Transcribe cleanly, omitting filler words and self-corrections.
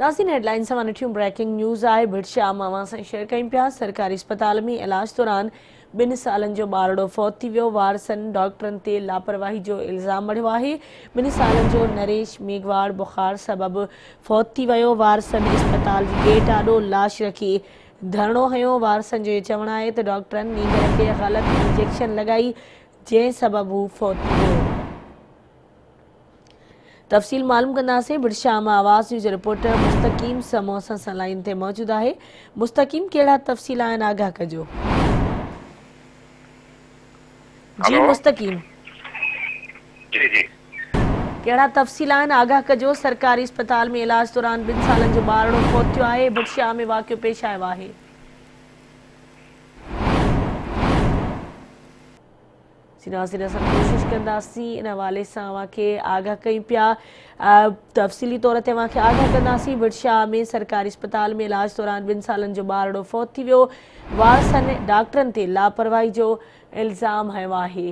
नाज़रीन हेडलाइन सां ॾिठियूं ब्रेकिंग न्यूज़ आहे। भिटशाम अवां सां शेयर कयूं पिया। सरकारी अस्पताल में इलाज दौरान 2 सालनि जो ॿारड़ो फौत थी वियो। वारसनि डॉक्टरनि ते लापरवाही जो इल्ज़ाम मढ़ियो आहे। 2 सालनि जो नरेश मेघवाड़ बुखार सबबि फौत थी वियो। वारसनि अस्पताल जी गेट आॾो लाश रखी धरणो हयो। वारसनि जो इहो चवणु आहे त डॉक्टरनि नींदर खे ग़लति इंजेक्शन लॻाई, जंहिं सबबि हू फौत थी वियो। तफ़सील मालूम कंदासीं। भिटशाम आवाज़ न्यूज़ रिपोर्टर मुस्तक़ीम समोसा सां लाइन ते मौजूद आहे। मुस्तक़ीम, कहिड़ा तफ़सील आहिनि, आगाह कजो। जी मुस्तक़ीम, जी जी कहिड़ा तफ़सील आहिनि, आगाह कजो। सरकारी अस्पताल में इलाज दौरान 2 सालनि जो ॿारड़ो फौत थियो आहे। भिटशाम में वाक़ियो पेश आयो आहे। नाज़रीन असां कोशिश कंदासीं इन हवाले सां अव्हांखे आगाह कयूं पिया। तफ़सीली तौर ते अव्हांखे आगाह कंदासीं। भिटशाम में सरकारी अस्पताल में इलाज दौरान 2 सालनि जो ॿारड़ो फौत थी वियो। वारसनि डॉक्टरनि ते लापरवाही जो इल्ज़ाम हयो आहे।